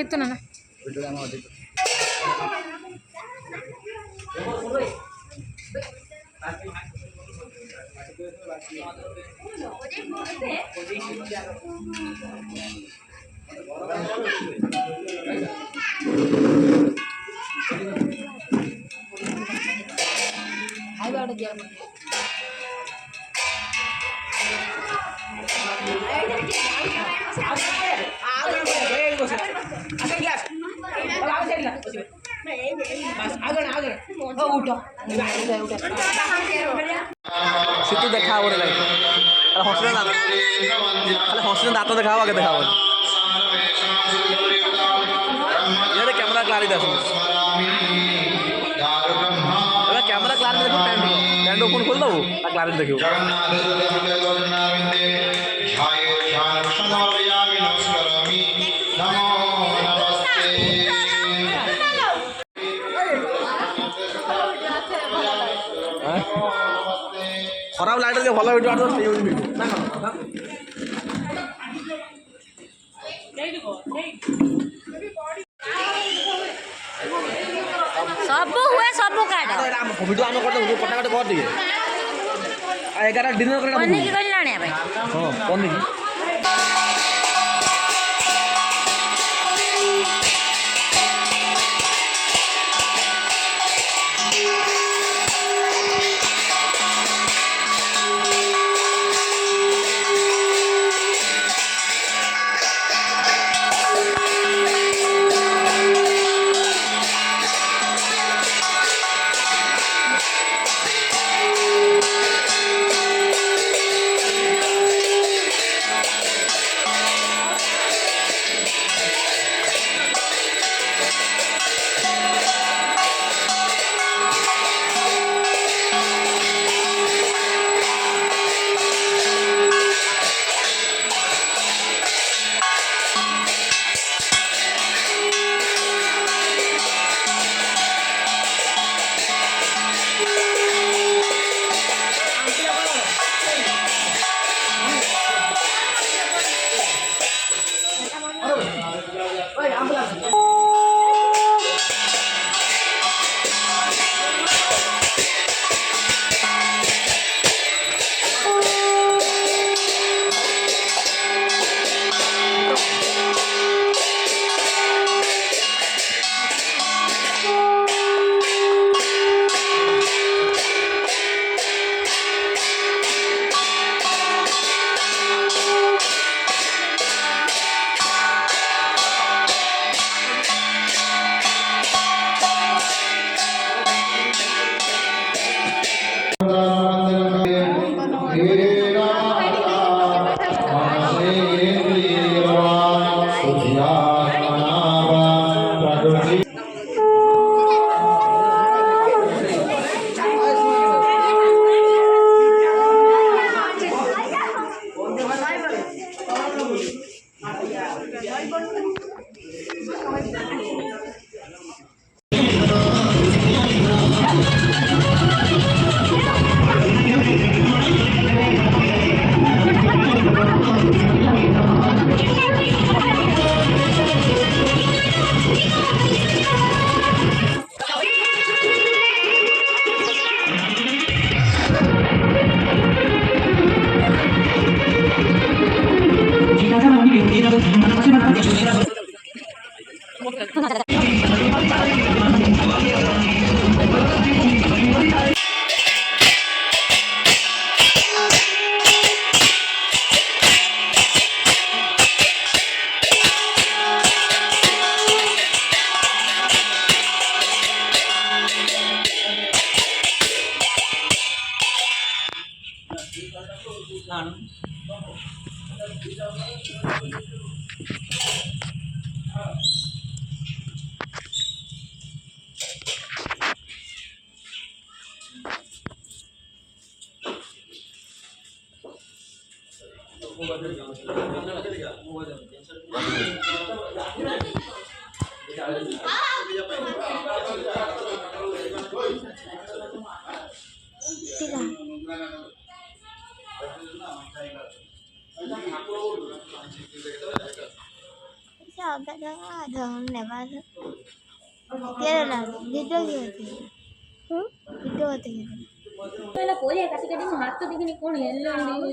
itu nana. Ayo ada jalan. सितु देखा बोले like hostel दांत देखा आगे देखा ये कैमरा क्लारिटी दस कैमरा क्लारिटी देखो टेंट ओपन खोल दो क्लारिटी देखो खराब लाइट भल भिडियो सब हुए सब काट भिडियो आम कर कटाकट कर दिए 11 डिनर कर पन्नी की कोई लाने भाई हां पन्नी की ଧନ୍ୟବାଦ କେରଳ ଭିଡ଼ିଓ ପରିବା କାଟି କାଟି ମୋ ହାତ ଦେଖିନି କଣ ହେଲାଣି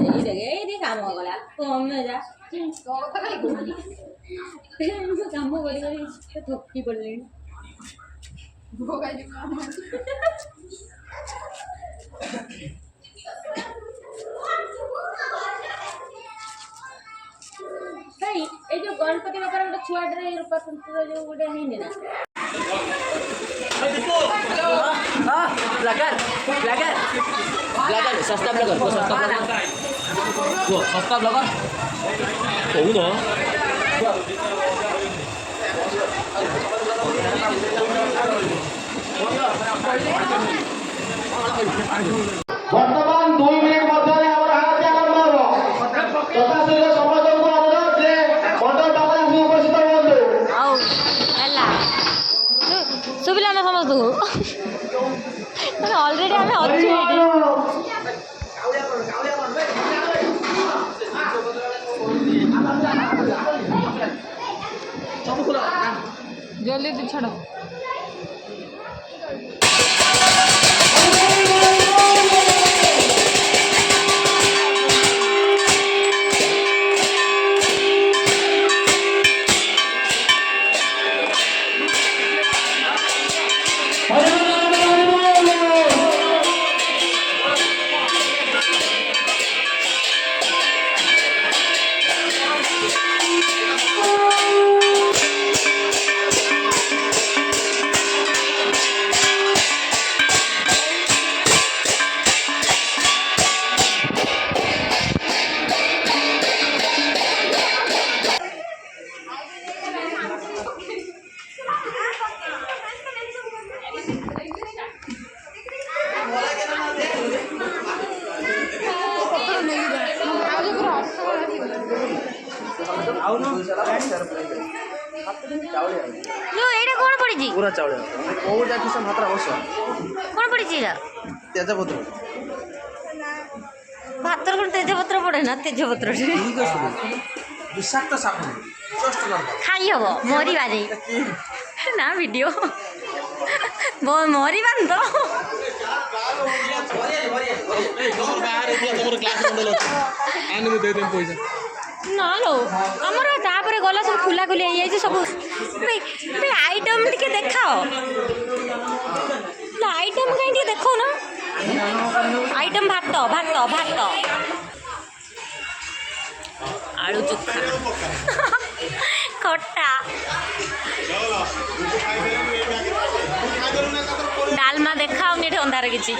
କିଛି ଏଇଠି କାମ କଲା କମେ ଯା କାମ କରି କରି ଥକି ପଡ଼ିଲେଣି ଭାଇ ଏ ଯୋଉ ଗଣପତି ବାପାର ଗୋଟେ ଛୁଆଟାରେ ରୂପା ସଂସ୍କୃତ ଯୋଉ ଗୋଟେ ହେଇନି ନା ब्लॉगर सस्ता ब्लॉगर वो सस्ता ब्लॉगर कहू न वर्तमान 2 मिनिट मध्य हाथ आरंभ तथाशीघ्र समस्त को अनुरोध जे मंडल बाबा उपस्थित हुअନ୍ତୁ ଆଉ ହେଲା ଶୁଭିଲା ନା ସମସ୍ତଙ୍କୁ ମାନେ ଅଲରେଡ଼ି ଆମେ ଅଛୁ ଏଇଠି ଜଲ୍ଦି ଛାଡ଼ ଏଇଟା କ'ଣ ପଡ଼ିଛି पूरा चावल कोउ जाकी से मात्रा अवश्य କ'ଣ ପଡ଼ିଛି ଏଇଟା तेजपत्र ଭାତର କ'ଣ ତେଜପତ୍ର ପଡ଼େ ନା ତେଜପତ୍ର ठीक है विषाक्त साप जस्ट नॉर्मल ଖାଇ ହବ ମରିବାରେ ନା ଭିଡ଼ିଓ ମରିବାନି ତ ନା ଲୋ ଆମର ତାପରେ ଗଲା ସବୁ ଖୋଲାଖୋଲି ହେଇଯାଇଛି ସବୁ ଆଇଟମ୍ ଟିକେ ଦେଖାଅ ଆଇଟମ୍ କାହିଁ ଟିକେ ଦେଖାଉନ ଆଇଟମ୍ ଭାତ ଭାତ ଭାତ ଆଳୁ ଚୋଖା ଖଟା ଡାଲମା ଦେଖାଉନି ଏଠି ଅନ୍ଧାର କିଛି